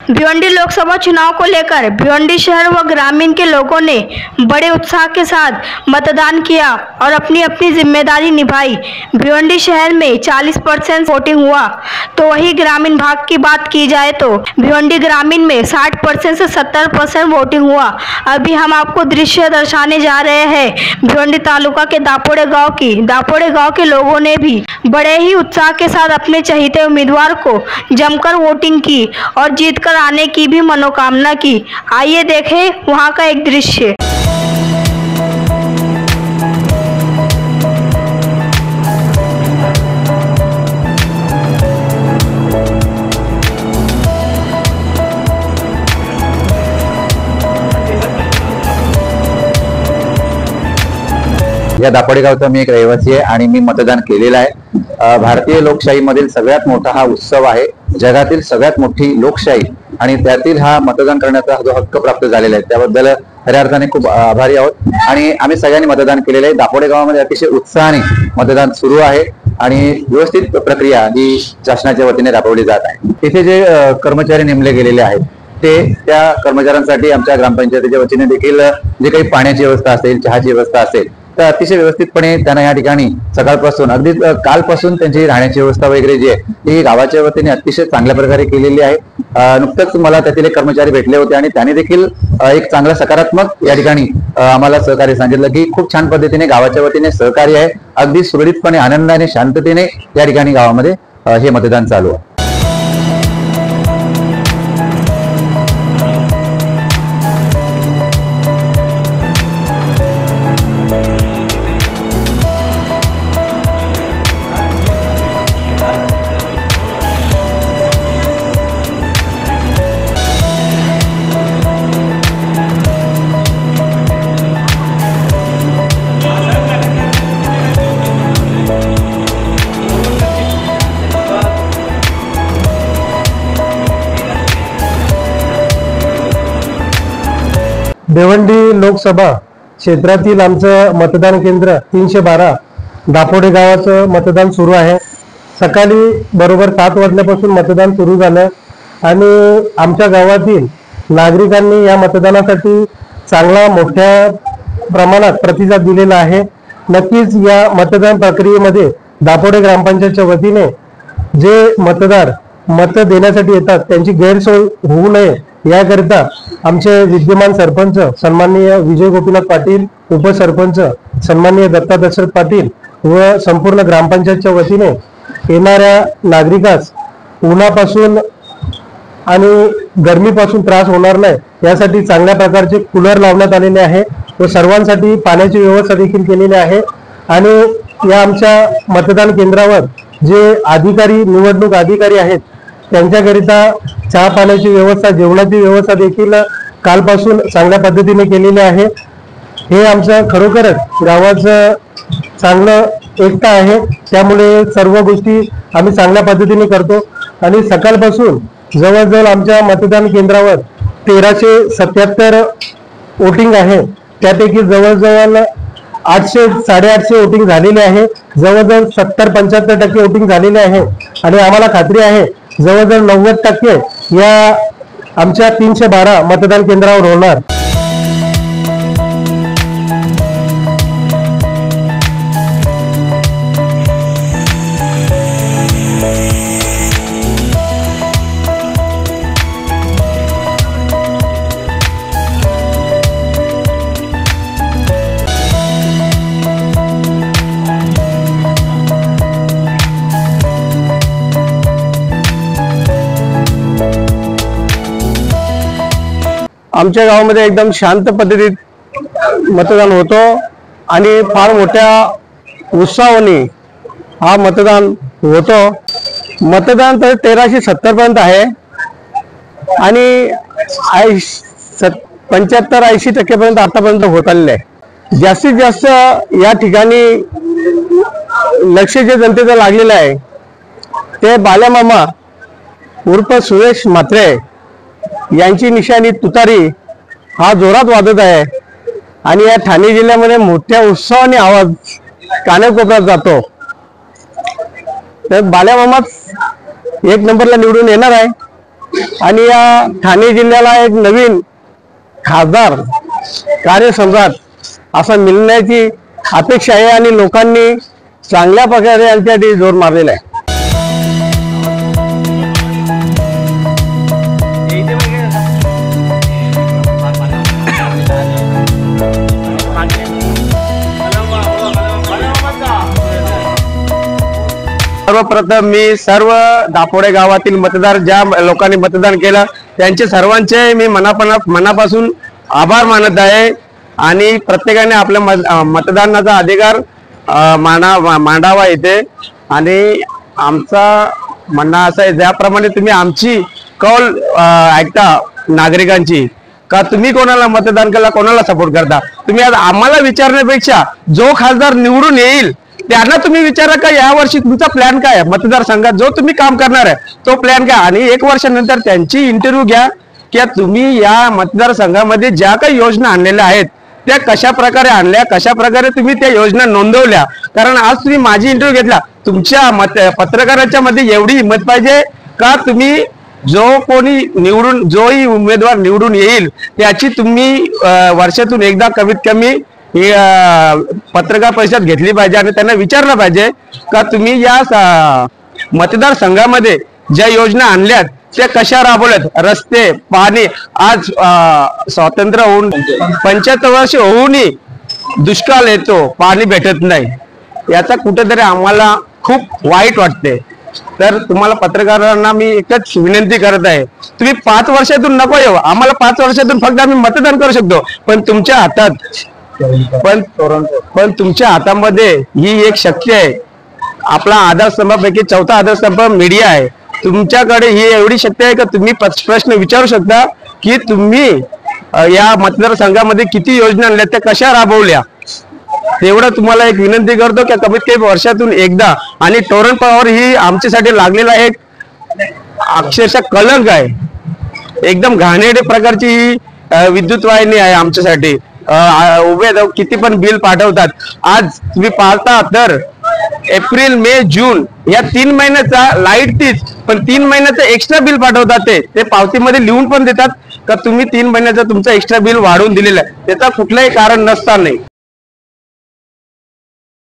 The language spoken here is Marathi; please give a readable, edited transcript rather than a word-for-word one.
भिवंडी लोकसभा चुनाव को लेकर भिवंडी शहर व ग्रामीण के लोगों ने बड़े उत्साह के साथ मतदान किया और अपनी अपनी जिम्मेदारी निभाई। भिवंडी शहर में 40% वोटिंग हुआ, तो वही ग्रामीण भाग की बात की जाए तो भिवंडी ग्रामीण में 60% से 70% वोटिंग हुआ। अभी हम आपको दृश्य दर्शाने जा रहे हैं भिवंडी तालुका के दापोड़े गांव की। दापोड़े गांव के लोगों ने भी बड़े ही उत्साह के साथ अपने चहेते उम्मीदवार को जमकर वोटिंग की और जीतकर आने की भी मनोकामना की। आइए देखें वहां का एक दृश्य। या दापोडे गावचा मी एक रहिवासी आहे आणि मी मतदान केलेलं आहे। भारतीय लोकशाहीमधील सगळ्यात मोठा हा उत्सव आहे, जगातील सगळ्यात मोठी लोकशाही आणि त्यातील हा मतदान करण्याचा जो हक्क प्राप्त झालेला आहे त्याबद्दल खऱ्या अर्थाने खूप आभारी आहोत। आणि आम्ही सगळ्यांनी मतदान केलेलं आहे। दापोडे गावामध्ये अतिशय उत्साहाने मतदान सुरू आहे आणि व्यवस्थित प्रक्रिया ही शासनाच्या वतीने राबवली जात आहे। तिथे जे कर्मचारी नेमले गेलेले आहेत ते त्या कर्मचाऱ्यांसाठी आमच्या ग्रामपंचायतीच्या वतीने देखील जे काही पाण्याची व्यवस्था असेल, चहाची व्यवस्था असेल तर अतिशय व्यवस्थितपणे त्यांना या ठिकाणी सकाळपासून अगदी कालपासून त्यांची राहण्याची व्यवस्था वगैरे जी आहे ती गावाच्या वतीने अतिशय चांगल्या प्रकारे केलेली आहे। नुकतंच मला त्यातील एक कर्मचारी भेटले होते आणि त्यांनी देखील एक चांगला सकारात्मक या ठिकाणी आम्हाला सहकार्य सांगितलं की खूप छान पद्धतीने गावाच्या वतीने सहकार्य आहे, अगदी सुरळीतपणे आनंदाने शांततेने या ठिकाणी गावामध्ये हे मतदान चालू आहे। भिवंडी लोकसभा क्षेत्रातील आमचं मतदान केंद्र 312 दापोडे गावाचं मतदान सुरू आहे। सकाळी बरोबर 7 वाजल्यापासून मतदान सुरू झालं आणि आमच्या गावातील नागरिकांनी या मतदानासाठी चांगला मोठ्या प्रमाणात प्रतिसाद दिलेला आहे। नक्कीच या मतदान प्रक्रियेमध्ये दापोडे ग्रामपंचायतच्या वतीने जे मतदार मत देण्यासाठी येतात त्यांची गैरसोय होऊ नये याकरिता आमचे विद्यमान सरपंच सन्माननीय विजय गोपीनाथ पाटील, उपसरपंच सन्माननीय दत्ता दशरथ पाटील व संपूर्ण ग्रामपंचायतच्या वतीने येणाऱ्या नागरिकास उन्हापासून आणि गरमीपासून त्रास होणार नाही यासाठी चांगल्या प्रकारचे कूलर लावण्यात आलेले आहे व सर्वांसाठी पाण्याची व्यवस्था देखील केलेली आहे। आणि या आमच्या मतदान केंद्रावर जे अधिकारी, निवडणूक अधिकारी आहेत त्यांच्याकरिता चहा पाण्याची व्यवस्था, जेवणाची व्यवस्था देखील कालपासून चांगल्या पद्धतीने केलेली आहे। हे आमचं खरोखरच गावाचं चांगलं एकता आहे, त्यामुळे सर्व गोष्टी आम्ही चांगल्या पद्धतीने करतो। आणि सकाळपासून जवळजवळ आमच्या मतदान केंद्रावर 1377 वोटिंग आहे, त्यापैकी जवळजवळ 800 850 वोटिंग झालेले आहे। जवळजवळ 70-75% वोटिंग झालेले आहे आणि आम्हाला खात्री आहे जवळजवळ 90% या आमच्या 312 मतदान केंद्रावर होणार। आमच्या गावामध्ये एकदम शांत पद्धतीत मतदान होतो आणि फार मोठ्या उत्साहाने हा मतदान होतो। मतदान तर 1370 पर्यंत आहे आणि 75-80% पर्यंत आतापर्यंत होत आलेले आहे। जास्तीत जास्त या ठिकाणी लक्ष जे जनतेचं लागलेलं आहे ते बाल्यामामा उर्फ सुरेश म्हात्रे यांची निशाणी तुतारी हा जोरात वाजत आहे आणि या ठाणे जिल्ह्यामध्ये मोठ्या उत्साहाने आवाज कानाकोपऱ्यात जातो। तर बाल्यामामाच एक नंबरला निवडून येणार आहे आणि या ठाणे जिल्ह्याला एक नवीन खासदार कार्यसम्राट असा मिळण्याची अपेक्षा आहे आणि लोकांनी चांगल्या प्रकारे यांच्यासाठी जोर मारलेला आहे. सर्वप्रथम मी सर्व दापोडे गावातील मतदार ज्या लोकांनी मतदान केलं त्यांचे सर्वांचे मी मनापासून आभार मानत आहे. आणि प्रत्येकाने आपल्या मतदानाचा अधिकार मांडावा येते. आणि आमचा म्हणणं असं आहे, ज्याप्रमाणे तुम्ही आमची कौल ऐकता नागरिकांची, का तुम्ही कोणाला मतदान केला, कोणाला सपोर्ट करता, तुम्ही आज आम्हाला विचारण्यापेक्षा जो खासदार निवडून येईल त्यांना तुम्ही विचारा का यावर्षी तुमचा प्लॅन काय आहे, मतदारसंघात जो तुम्ही काम करणार आहे तो प्लॅन काय. आणि 1 वर्षानंतर त्यांची इंटरव्ह्यू घ्या की तुम्ही या मतदारसंघामध्ये ज्या काही योजना आणलेल्या आहेत त्या कशा प्रकारे आणल्या, कशा प्रकारे तुम्ही त्या योजना नोंदवल्या. कारण आज तुम्ही माझी इंटरव्ह्यू घेतला, तुमच्या पत्रकाराच्या मध्ये एवढी हिंमत पाहिजे का तुम्ही जोही उमेदवार निवडून येईल त्याची तुम्ही वर्षातून एकदा कमीत कमी ही पत्रकार परिषद घेतली पाहिजे आणि त्यांना विचारलं पाहिजे का तुम्ही या मतदारसंघामध्ये ज्या योजना आणल्यात त्या कशा राबवल्यात. रस्ते, पाणी, आज स्वातंत्र्य होऊन 75 वर्ष होऊनही दुष्काळ येतो, पाणी भेटत नाही. याचा कुठेतरी आम्हाला खूप वाईट वाटते. तर तुम्हाला पत्रकारांना मी एकच विनंती करत आहे, तुम्ही 5 वर्षातून नको येऊ, आम्हाला 5 वर्षातून फक्त आम्ही मतदान करू शकतो, पण तुमच्या हातामध्ये ही एक शक्ती आहे. आपला आधारस्तंभापैकी 4था आधारस्तंभ मीडिया आहे. तुमच्याकडे ही एवढी शक्ती आहे का तुम्ही प्रश्न विचारू शकता की तुम्ही या मतदारसंघामध्ये किती योजना आणल्या, त्या कशा राबवल्या. तेवढं तुम्हाला एक विनंती करतो की कमीत कमी वर्षातून एकदा. आणि टोरंट पॉवर ही आमच्यासाठी लागलेला एक अक्षरशः कलंक आहे. एकदम घाणेरडे प्रकारची ही विद्युत वाहिनी आहे आमच्यासाठी. उभे किती पण बिल पाठवतात. आज तुम्ही पाहता तर एप्रिल, मे, जून या 3 महिन्याचा लाईट तीच, पण 3 महिन्याचं एक्स्ट्रा बिल पाठवतात. ते पावतीमध्ये लिहून पण देतात का तुम्ही 3 महिन्याचं तुमचं एक्स्ट्रा बिल वाढवून दिलेलं आहे. त्याचा कुठलंही कारण नसताना